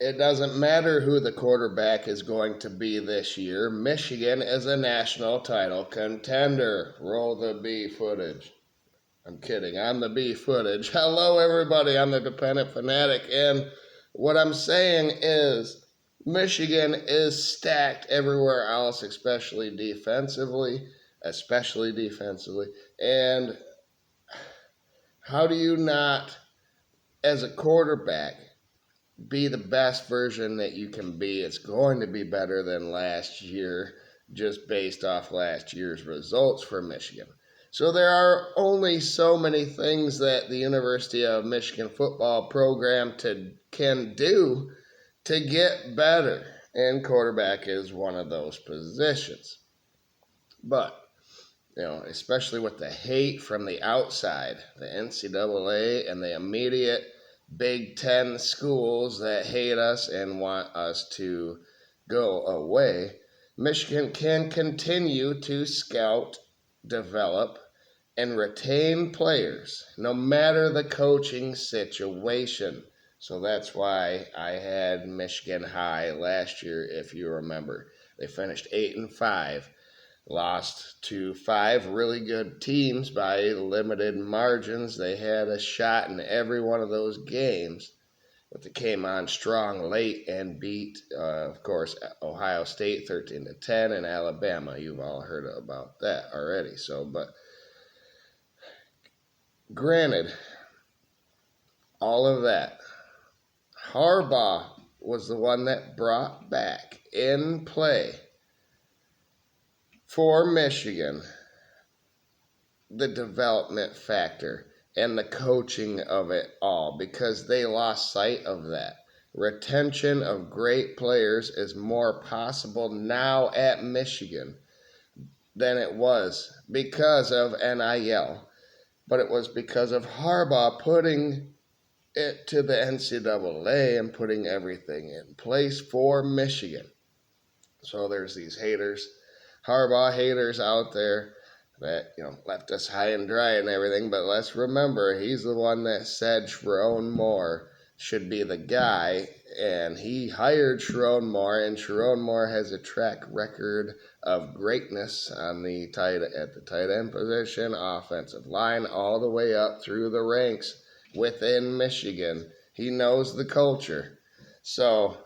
It doesn't matter who the quarterback is going to be this year. Michigan is a national title contender. Roll the B footage. I'm kidding. I'm the B footage. Hello, everybody. I'm the Dependent Fanatic. And what I'm saying is Michigan is stacked everywhere else, especially defensively. Especially defensively. And how do you not, as a quarterback, be the best version that you can be? It's going to be better than last year, just based off last year's results for Michigan. So there are only so many things that the University of Michigan football program can do to get better, and quarterback is one of those positions. But especially with the hate from the outside, the NCAA and the immediate Big Ten schools that hate us and want us to go away, Michigan can continue to scout, develop, and retain players no matter the coaching situation. So that's why I had Michigan high last year, if you remember. They finished 8-5. Lost to 5 really good teams by limited margins. They had a shot in every one of those games, but they came on strong late and beat, of course, Ohio State 13-10 and Alabama. You've all heard about that already. But granted, all of that, Harbaugh was the one that brought back in play for Michigan the development factor and the coaching of it all, because they lost sight of that. Retention of great players is more possible now at Michigan than it was because of NIL, but it was because of Harbaugh putting it to the NCAA and putting everything in place for Michigan. So there's these haters, Harbaugh haters out there that left us high and dry and everything, but let's remember he's the one that said Sharon Moore should be the guy, and he hired Sharon Moore, and Sharon Moore has a track record of greatness at the tight end position, offensive line, all the way up through the ranks within Michigan. He knows the culture. So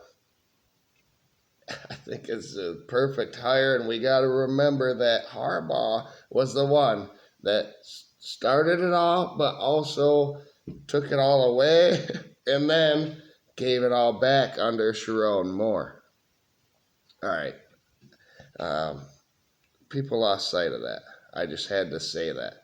I think it's a perfect hire, and we got to remember that Harbaugh was the one that started it all, but also took it all away and then gave it all back under Sharon Moore. All right. People lost sight of that. I just had to say that.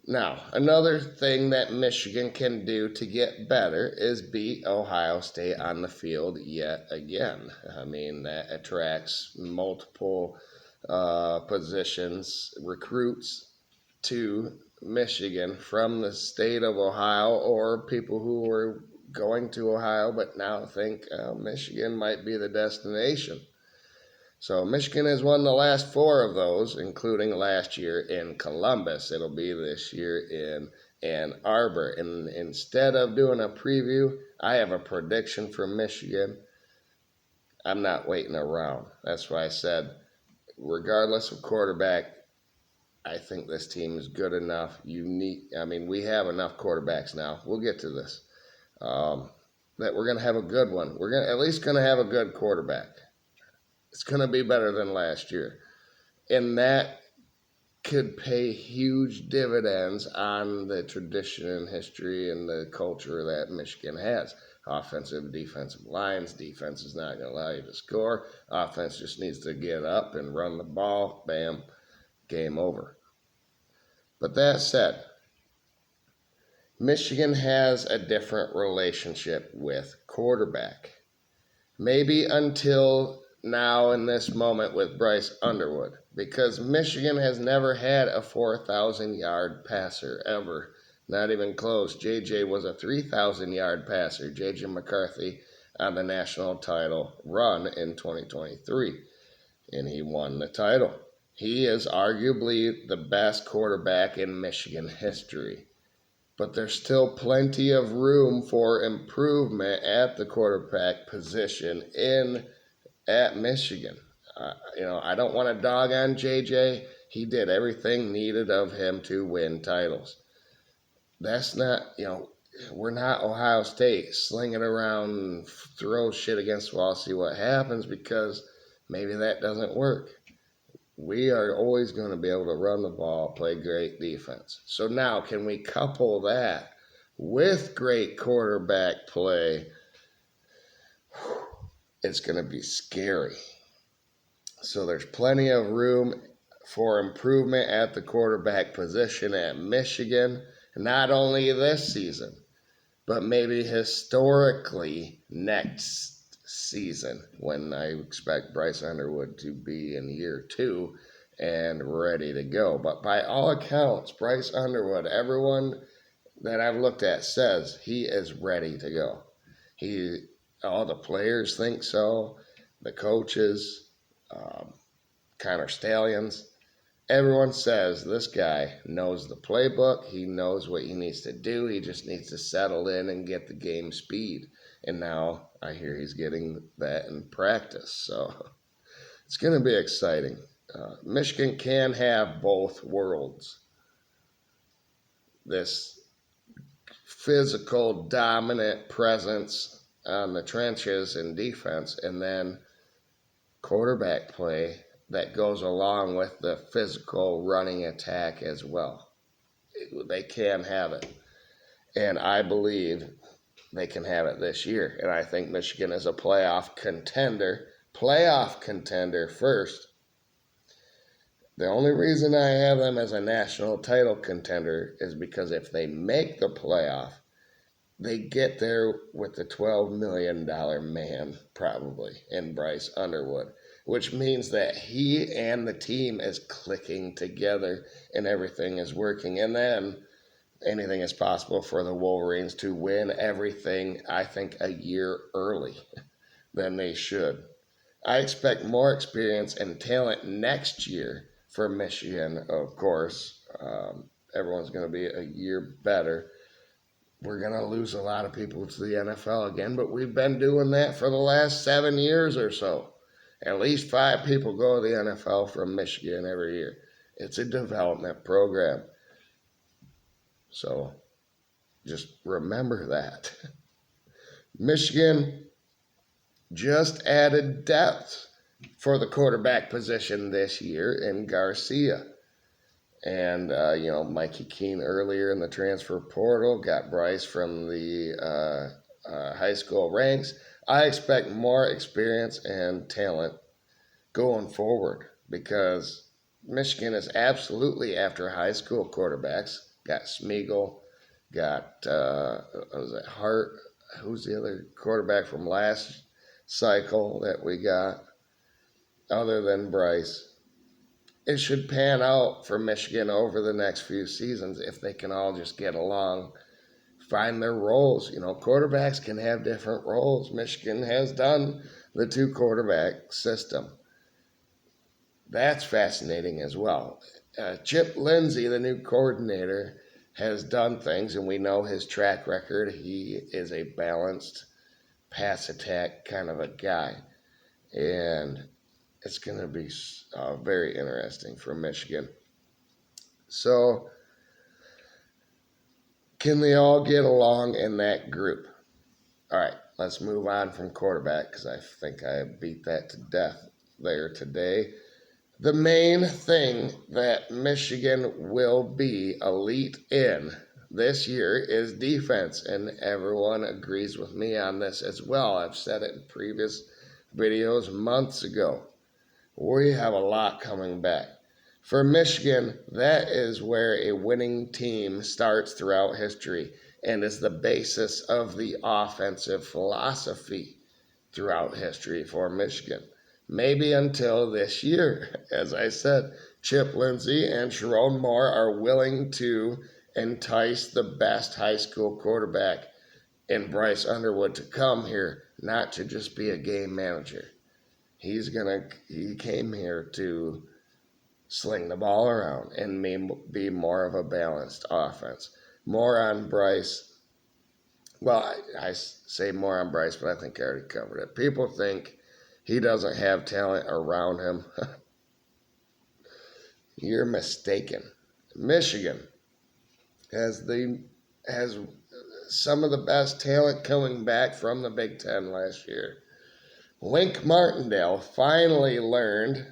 Now, another thing that Michigan can do to get better is beat Ohio State on the field yet again. I mean, that attracts multiple positions, recruits to Michigan from the state of Ohio, or people who were going to Ohio but now think Michigan might be the destination. So Michigan has won the last 4 of those, including last year in Columbus. It'll be this year in Ann Arbor. And instead of doing a preview, I have a prediction for Michigan. I'm not waiting around. That's why I said, regardless of quarterback, I think this team is good enough, unique. I mean, we have enough quarterbacks now. We'll get to this. That we're going to have a good one. We're at least going to have a good quarterback. It's going to be better than last year. And that could pay huge dividends on the tradition and history and the culture that Michigan has. Offensive, defensive lines. Defense is not going to allow you to score. Offense just needs to get up and run the ball. Bam, game over. But that said, Michigan has a different relationship with quarterback. Maybe until now in this moment with Bryce Underwood, because Michigan has never had a 4,000-yard passer ever, not even close. JJ was a 3,000-yard passer, JJ McCarthy, on the national title run in 2023, and he won the title. He is arguably the best quarterback in Michigan history. but there's still plenty of room for improvement at the quarterback position at Michigan. I don't want to dog on JJ. He did everything needed of him to win titles. That's not, we're not Ohio State. Sling it around, throw shit against the wall, see what happens, because maybe that doesn't work. We are always going to be able to run the ball, play great defense. So now, can we couple that with great quarterback play? It's going to be scary. So there's plenty of room for improvement at the quarterback position at Michigan, not only this season, but maybe historically next season, when I expect Bryce Underwood to be in year 2 and ready to go. But by all accounts, Bryce Underwood, everyone that I've looked at says he is ready to go. All the players think so, the coaches, Connor Stallions. Everyone says this guy knows the playbook. He knows what he needs to do. He just needs to settle in and get the game speed. And now I hear he's getting that in practice. So it's going to be exciting. Michigan can have both worlds. This physical, dominant presence on the trenches in defense, and then quarterback play that goes along with the physical running attack as well. They can have it. And I believe they can have it this year. And I think Michigan is a playoff contender. Playoff contender first. The only reason I have them as a national title contender is because if they make the playoff, they get there with the $12 million man, probably, in Bryce Underwood, which means that he and the team is clicking together and everything is working. And then anything is possible for the Wolverines to win everything, I think, a year early than they should. I expect more experience and talent next year for Michigan, of course. Everyone's going to be a year better. We're going to lose a lot of people to the NFL again, but we've been doing that for the last 7 years or so. At least 5 people go to the NFL from Michigan every year. It's a development program. So just remember that. Michigan just added depth for the quarterback position this year in Garcia. And, Mikey Keene earlier in the transfer portal got Bryce from the high school ranks. I expect more experience and talent going forward because Michigan is absolutely after high school quarterbacks. Got Smeagol, got, Hart? Who's the other quarterback from last cycle that we got other than Bryce? It should pan out for Michigan over the next few seasons if they can all just get along, find their roles. Quarterbacks can have different roles. Michigan has done the 2 quarterback system. That's fascinating as well. Chip Lindsey, the new coordinator, has done things, and we know his track record. He is a balanced pass attack kind of a guy. And it's going to be very interesting for Michigan. So, can they all get along in that group? All right, let's move on from quarterback because I think I beat that to death there today. The main thing that Michigan will be elite in this year is defense, and everyone agrees with me on this as well. I've said it in previous videos months ago. We have a lot coming back. For Michigan, that is where a winning team starts throughout history and is the basis of the offensive philosophy throughout history for Michigan. Maybe until this year. As I said, Chip Lindsey and Sharon Moore are willing to entice the best high school quarterback in Bryce Underwood to come here, not to just be a game manager. He came here to sling the ball around and be more of a balanced offense. More on Bryce. Well, I say more on Bryce, but I think I already covered it. People think he doesn't have talent around him. You're mistaken. Michigan has some of the best talent coming back from the Big Ten last year. Wink Martindale finally learned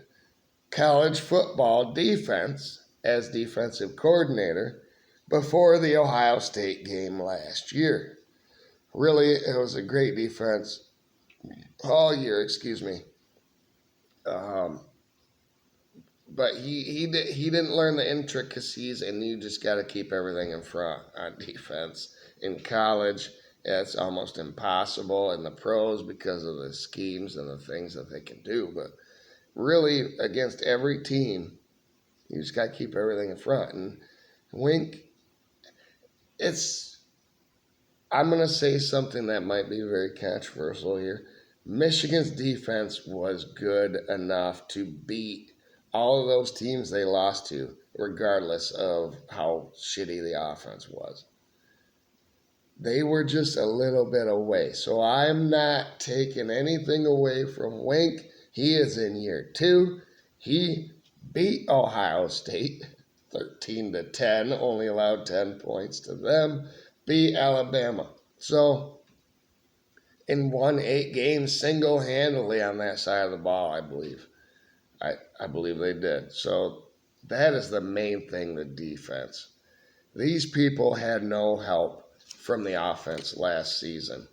college football defense as defensive coordinator before the Ohio State game last year. Really, it was a great defense all year, Um, but he didn't learn the intricacies, and you just got to keep everything in front on defense. In college, it's almost impossible in the pros because of the schemes and the things that they can do. But really, against every team, you just got to keep everything in front. And Wink, I'm going to say something that might be very controversial here. Michigan's defense was good enough to beat all of those teams they lost to, regardless of how shitty the offense was. They were just a little bit away. So I'm not taking anything away from Wink. He is in year 2. He beat Ohio State 13-10, only allowed 10 points to them, beat Alabama. So, and won 8 games single-handedly on that side of the ball, I believe. I believe they did. So that is the main thing, the defense. These people had no help from the offense last season.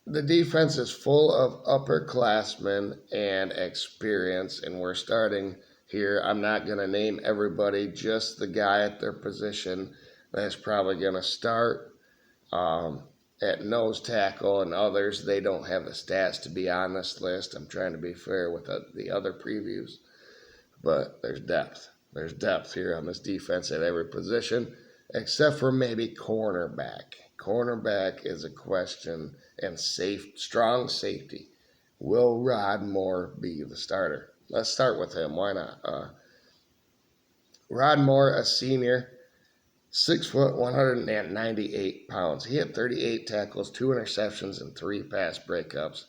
The defense is full of upperclassmen and experience, and we're starting here. I'm not going to name everybody, just the guy at their position that's probably going to start. At nose tackle and others, they don't have the stats to be on this list. I'm trying to be fair with the other previews, but there's depth. There's depth here on this defense at every position, except for maybe cornerback. Cornerback is a question, and strong safety. Will Rod Moore be the starter? Let's start with him. Why not? Rod Moore, a senior, 6 foot, 198 pounds. He had 38 tackles, 2 interceptions, and 3 pass breakups.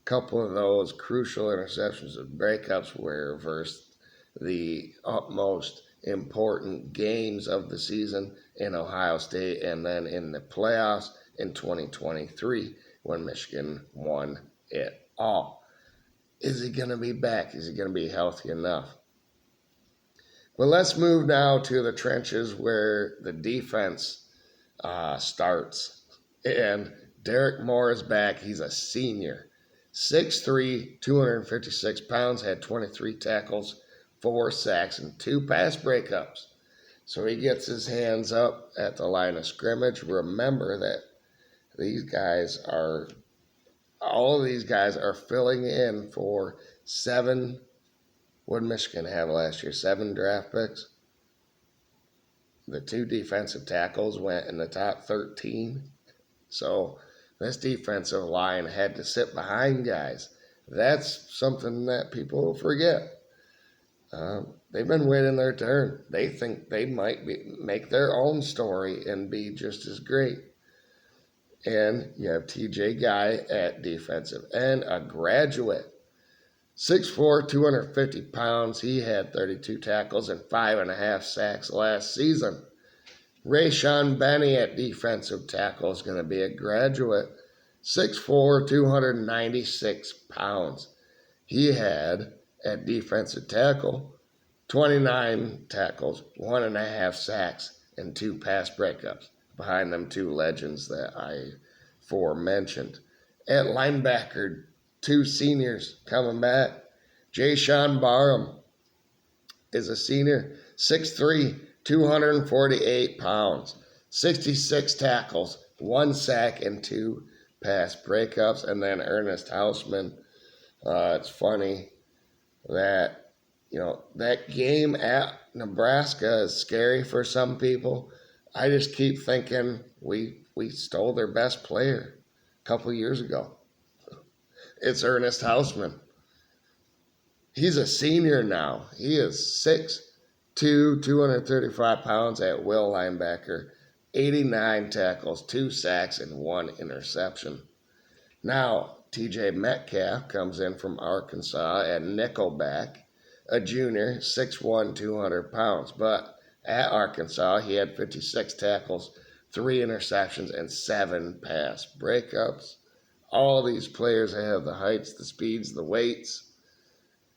A couple of those crucial interceptions and breakups were versus the utmost important games of the season in Ohio State and then in the playoffs in 2023 when Michigan won it all. Is he going to be back? Is he going to be healthy enough? Well, let's move now to the trenches where the defense starts. And Derek Moore is back. He's a senior. 6'3", 256 pounds, had 23 tackles, 4 sacks, and 2 pass breakups. So he gets his hands up at the line of scrimmage. Remember that all of these guys are filling in for 7. What did Michigan have last year? 7 draft picks. The 2 defensive tackles went in the top 13. So this defensive line had to sit behind guys. That's something that people forget. They've been waiting their turn. They think they might make their own story and be just as great. And you have TJ Guy at defensive end, a graduate. 6'4", 250 pounds. He had 32 tackles and 5.5 sacks last season. Rayshawn Benny at defensive tackle is going to be a graduate. 6'4", 296 pounds. He had, at defensive tackle, 29 tackles, 1.5 sacks, and 2 pass breakups. Behind them 2 legends that I aforementioned. At linebacker, 2 seniors coming back. Jay-Sean Barham is a senior, 6'3", 248 pounds, 66 tackles, 1 sack, and 2 pass breakups. And then Ernest Hausman. It's funny that, that game at Nebraska is scary for some people. I just keep thinking we stole their best player a couple years ago. It's Ernest Hausman. He's a senior now. He is 6'2", 6'2", 235 pounds at will linebacker, 89 tackles, 2 sacks, and 1 interception. Now, TJ Metcalf comes in from Arkansas at nickelback, a junior, 6'1", 200 pounds. But at Arkansas, he had 56 tackles, 3 interceptions, and 7 pass breakups. All these players have the heights, the speeds, the weights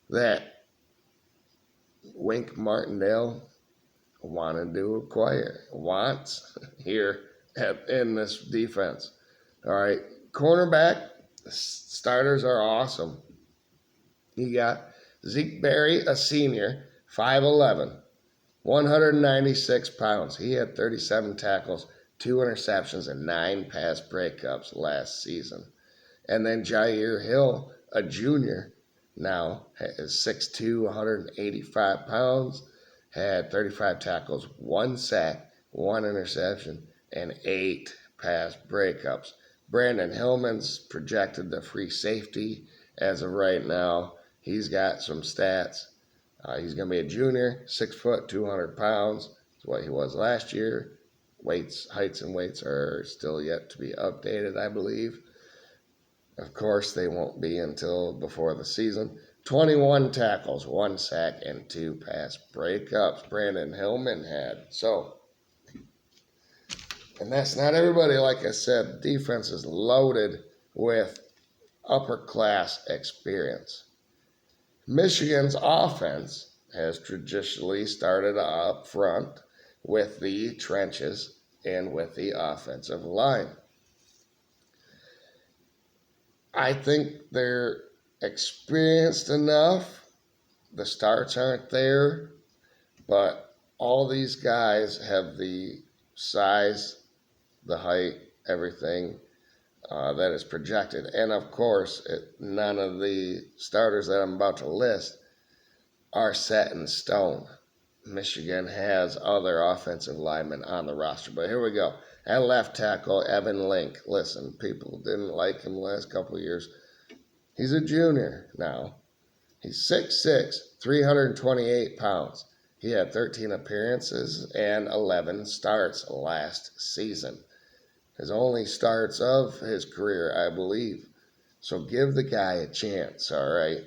that Wink Martindale wanted to acquire, wants here in this defense. All right, cornerback, starters are awesome. You got Zeke Berry, a senior, 5'11", 196 pounds. He had 37 tackles, 2 interceptions, and 9 pass breakups last season. And then Jair Hill, a junior, now is 6'2", 185 pounds, had 35 tackles, 1 sack, 1 interception, and 8 pass breakups. Brandon Hillman's projected the free safety as of right now. He's got some stats. He's going to be a junior, 6 foot, 200 pounds. That's what he was last year. Heights and weights are still yet to be updated, I believe. Of course, they won't be until before the season. 21 tackles, 1 sack, and 2 pass breakups Brandon Hillman had. So, and that's not everybody. Like I said, the defense is loaded with upper-class experience. Michigan's offense has traditionally started up front with the trenches and with the offensive line. I think they're experienced enough. The starts aren't there, but all these guys have the size, the height, everything that is projected. And of course, none of the starters that I'm about to list are set in stone. Michigan has other offensive linemen on the roster. But here we go. At left tackle, Evan Link. Listen, people didn't like him the last couple of years. He's a junior now. He's 6'6", 328 pounds. He had 13 appearances and 11 starts last season. His only starts of his career, I believe. So give the guy a chance, all right?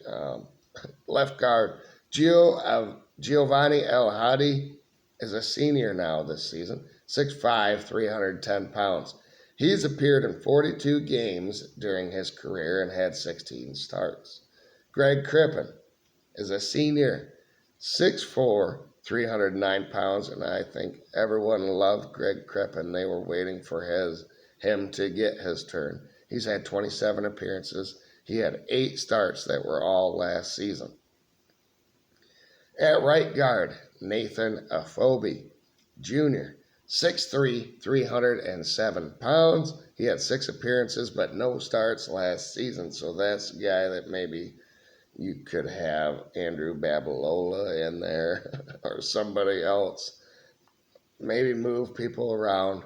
Left guard, Giovanni El Hadi is a senior now this season, 6'5", 310 pounds. He's appeared in 42 games during his career and had 16 starts. Greg Crippen is a senior, 6'4", 309 pounds, and I think everyone loved Greg Crippen. They were waiting for him to get his turn. He's had 27 appearances. He had 8 starts that were all last season. At right guard, Nathan Afobe, Jr., 6'3", 307 pounds. He had 6 appearances but no starts last season, so that's a guy that maybe you could have Andrew Babalola in there or somebody else. Maybe move people around.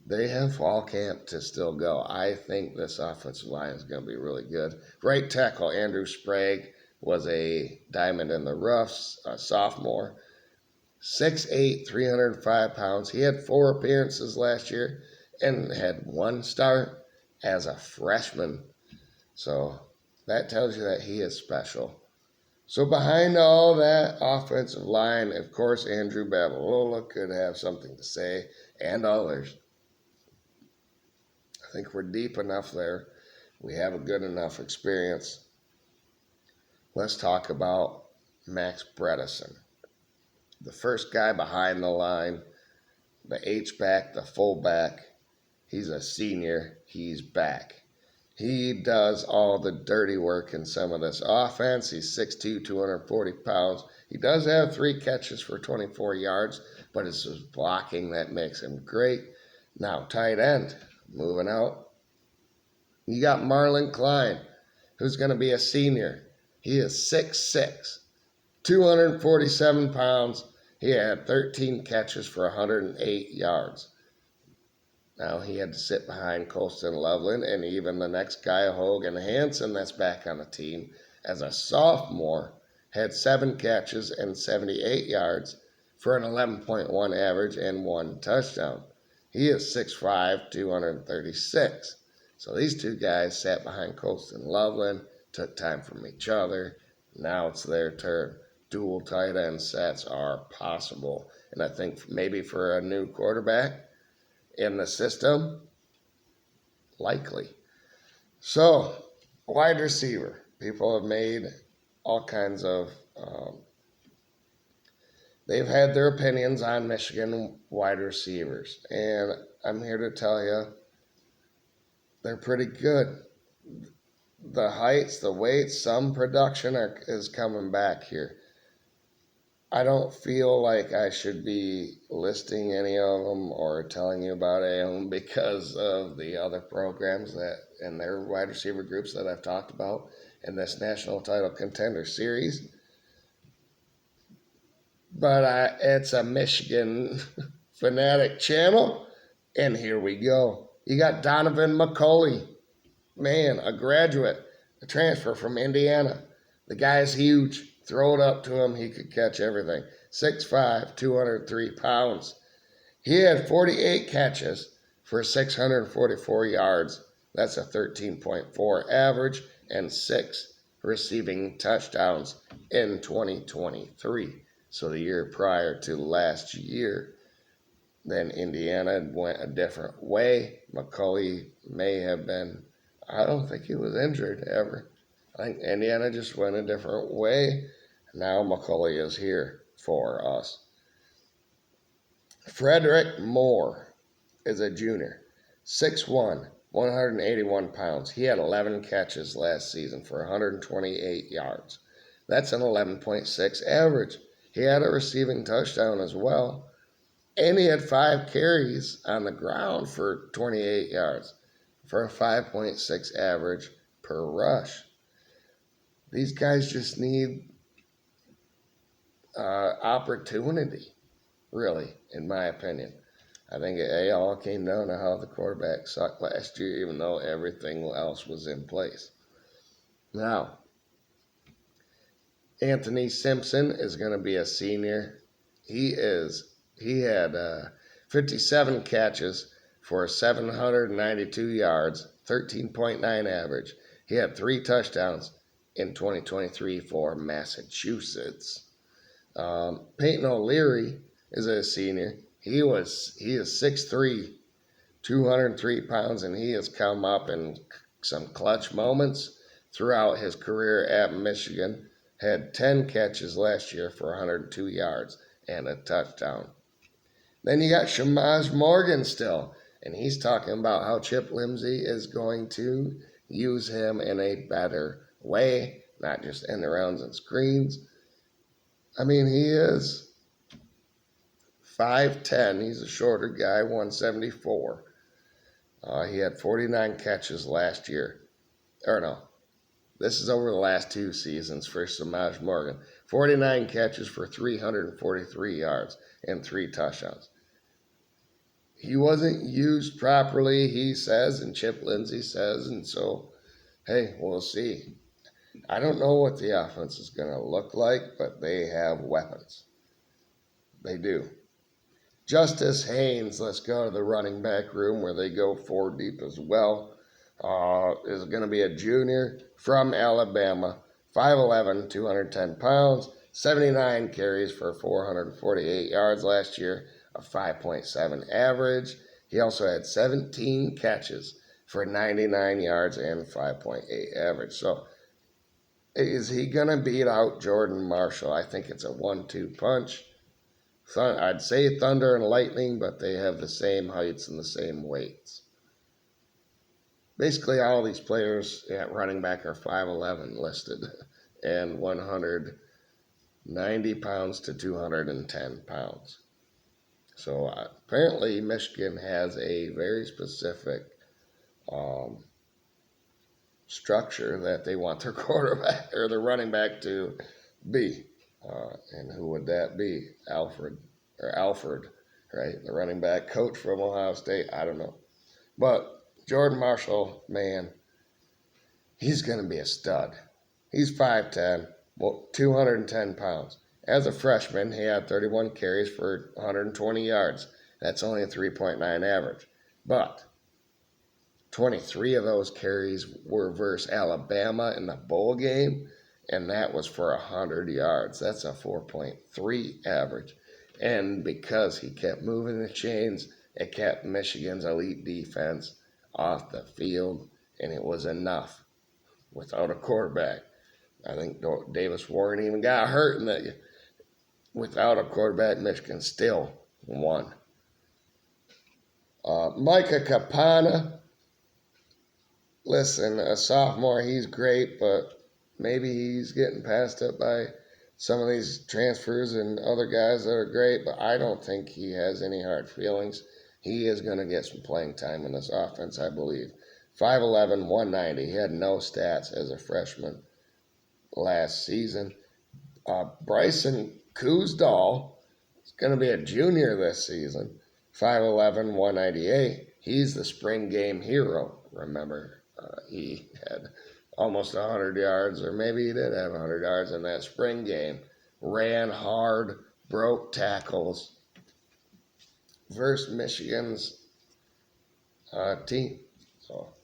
They have fall camp to still go. I think this offensive line is going to be really good. Right tackle, Andrew Sprague, was a diamond in the roughs, a sophomore. 6'8", 305 pounds. He had 4 appearances last year and had 1 start as a freshman. So that tells you that he is special. So behind all that offensive line, of course, Andrew Babalola could have something to say, and others. I think we're deep enough there. We have a good enough experience. Let's talk about Max Bredesen, the first guy behind the line, the H-back, the fullback. He's a senior. He's back. He does all the dirty work in some of this offense. He's 6'2", 240 pounds. He does have 3 catches for 24 yards, but it's his blocking that makes him great. Now, tight end, moving out. You got Marlon Klein, who's going to be a senior. He is 6'6", 247 pounds. He had 13 catches for 108 yards. Now he had to sit behind Colston Loveland and even the next guy, Hogan Hansen, that's back on the team as a sophomore, had 7 catches and 78 yards. for an 11.1 average and 1 touchdown. He is 6'5", 236. So these two guys sat behind Colston Loveland, took time from each other. Now it's their turn. Dual tight end sets are possible. And I think maybe for a new quarterback in the system, likely. So, wide receiver. People have made all kinds of, they've had their opinions on Michigan wide receivers. And I'm here to tell you, they're pretty good. The heights, the weights, some production is coming back here. I don't feel like I should be listing any of them or telling you about any of them because of the other programs that and their wide receiver groups that I've talked about in this national title contender series. But it's a Michigan fanatic channel, and here we go. You got Donovan McCulley, man, a graduate, a transfer from Indiana. The guy's huge. Throw it up to him, he could catch everything. 6'5", 203 pounds. He had 48 catches for 644 yards. That's a 13.4 average and 6 receiving touchdowns in 2023. So the year prior to last year. Then Indiana went a different way. McCulley may have been, I don't think he was injured ever. I think Indiana just went a different way. Now McCulley is here for us. Frederick Moore is a junior, 6'1", 181 pounds. He had 11 catches last season for 128 yards. That's an 11.6 average. He had a receiving touchdown as well. And he had 5 carries on the ground for 28 yards for a 5.6 average per rush. These guys just need opportunity, really, in my opinion. I think it all came down to how the quarterback sucked last year, even though everything else was in place. Now, Anthony Simpson is going to be a senior. He had 57 catches for 792 yards, 13.9 average. He had 3 touchdowns in 2023 for Massachusetts. Peyton O'Leary is a senior. He is 6'3", 203 pounds, and he has come up in some clutch moments throughout his career at Michigan. Had 10 catches last year for 102 yards and a touchdown. Then you got Shamaj Morgan still, and he's talking about how Chip Lindsey is going to use him in a better way, not just end arounds and screens. I mean, he is 5'10". He's a shorter guy, 174. He had 49 catches last year. Or no, this is over the last 2 seasons for Shamaj Morgan. 49 catches for 343 yards and 3 touchdowns. He wasn't used properly, he says, and Chip Lindsey says, and so, hey, we'll see. I don't know what the offense is going to look like, but they have weapons. They do. Justice Haynes, let's go to the running back room where they go 4 deep as well, is going to be a junior from Alabama, 5'11", 210 pounds, 79 carries for 448 yards last year, a 5.7 average. He also had 17 catches for 99 yards and 5.8 average. So is he going to beat out Jordan Marshall? I think it's a 1-2 punch. I'd say Thunder and Lightning, but they have the same heights and the same weights. Basically, all these players at running back are 5'11" listed and 190 pounds to 210 pounds. So apparently Michigan has a very specific structure that they want their quarterback or their running back to be. And who would that be? Alfred, right? The running back coach from Ohio State. I don't know. But Jordan Marshall, man, he's going to be a stud. He's 5'10", 210 pounds. As a freshman, he had 31 carries for 120 yards. That's only a 3.9 average. But 23 of those carries were versus Alabama in the bowl game, and that was for 100 yards. That's a 4.3 average. And because he kept moving the chains, it kept Michigan's elite defense off the field, and it was enough without a quarterback. I think Davis Warren even got hurt, and without a quarterback, Michigan still won. Micah Kapana, listen, a sophomore, he's great, but maybe he's getting passed up by some of these transfers and other guys that are great, but I don't think he has any hard feelings. He is going to get some playing time in this offense, I believe. 5'11", 190. He had no stats as a freshman last season. Bryson Kuzdal is going to be a junior this season. 5'11", 198. He's the spring game hero, remember. He had almost 100 yards, or maybe he did have 100 yards in that spring game. Ran hard, broke tackles versus Michigan's team. So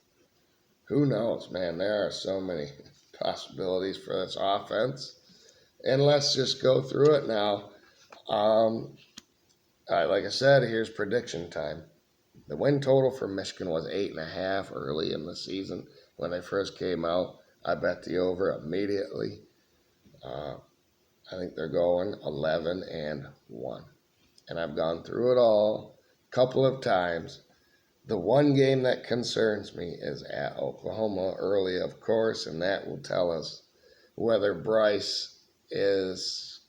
who knows, man? There are so many possibilities for this offense. And let's just go through it now. Like I said, here's prediction time. The win total for Michigan was 8.5 early in the season when they first came out. I bet the over immediately. I think they're going 11-1. And I've gone through it all a couple of times. The one game that concerns me is at Oklahoma early, of course, and that will tell us whether Bryce is,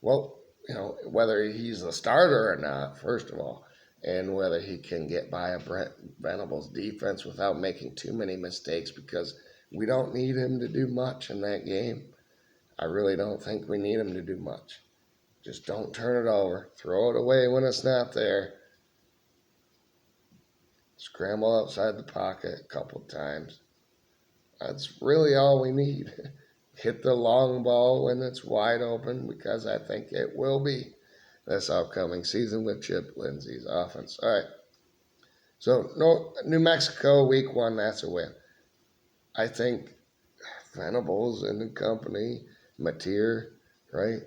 whether he's the starter or not, first of all, and whether he can get by a Brent Venables defense without making too many mistakes, because we don't need him to do much in that game. I really don't think we need him to do much. Just don't turn it over. Throw it away when it's not there. Scramble outside the pocket a couple of times. That's really all we need. Hit the long ball when it's wide open, because I think it will be this upcoming season with Chip Lindsey's offense. All right. So, New Mexico, week 1, that's a win. I think Venables and company, Mateer, right,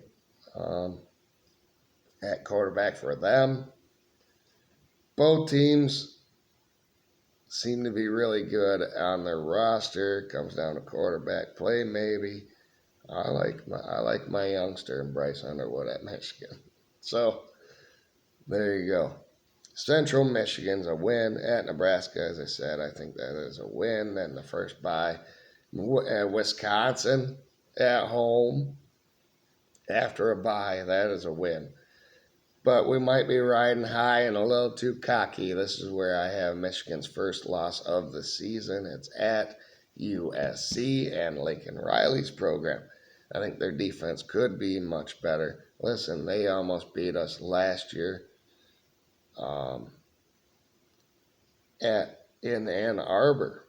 at quarterback for them. Both teams seem to be really good on their roster. Comes down to quarterback play, maybe. I like my youngster and Bryce Underwood at Michigan. So, there you go. Central Michigan's a win at Nebraska, as I said. I think that is a win. Then the first bye. Wisconsin at home after a bye. That is a win. But we might be riding high and a little too cocky. This is where I have Michigan's first loss of the season. It's at USC and Lincoln Riley's program. I think their defense could be much better. Listen, they almost beat us last year in Ann Arbor.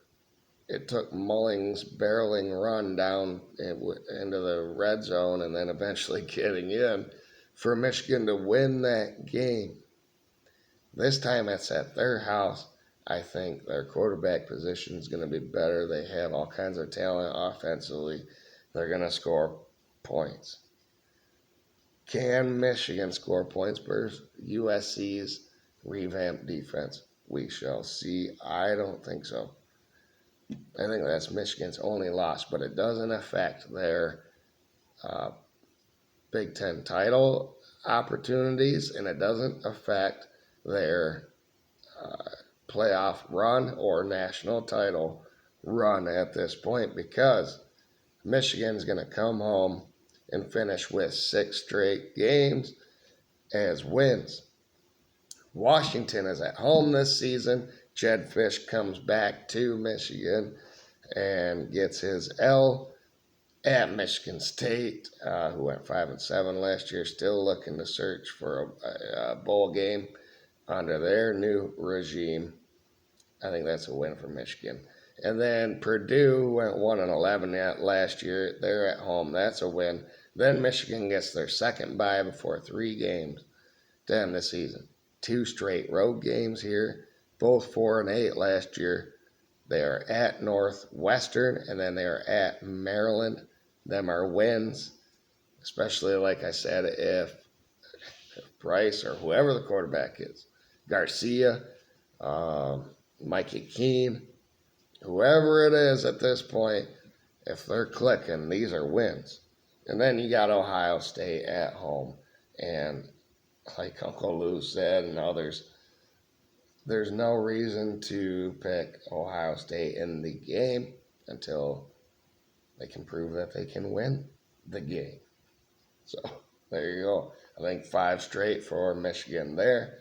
It took Mullings' barreling run down into the red zone and then eventually getting in for Michigan to win that game. This time it's at their house. I think their quarterback position is going to be better. They have all kinds of talent offensively. They're going to score points. Can Michigan score points versus USC's revamped defense? We shall see. I don't think so. I think that's Michigan's only loss, but it doesn't affect their Big Ten title opportunities, and it doesn't affect their playoff run or national title run at this point, because Michigan's going to come home and finish with 6 straight games as wins. Washington is at home this season. Jed Fish comes back to Michigan and gets his L at Michigan State, who went 5-7 last year, still looking to search for a bowl game under their new regime. I think that's a win for Michigan. And then Purdue went 1-11 last year. They're at home. That's a win. Then Michigan gets their second bye before 3 games to end the season. 2 straight road games here, both 4-8 last year. They are at Northwestern, and then they are at Maryland. Them are wins, especially, like I said, if Price or whoever the quarterback is, Garcia, Mikey Keene, whoever it is at this point, if they're clicking, these are wins. And then you got Ohio State at home. And like Uncle Lou said and others, there's no reason to pick Ohio State in the game until they can prove that they can win the game. So there you go. I think 5 straight for Michigan there.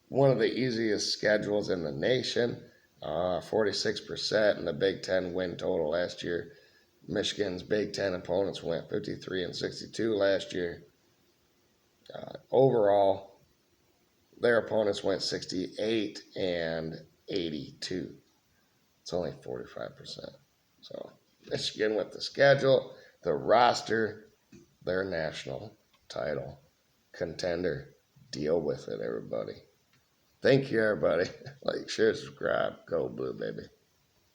One of the easiest schedules in the nation. 46% in the Big Ten win total last year. Michigan's Big Ten opponents went 53-62 last year. Overall, their opponents went 68-82. It's only 45%. So Michigan with the schedule, the roster, their national title contender. Deal with it, everybody. Thank you, everybody. Like, share, subscribe. Go Blue, baby.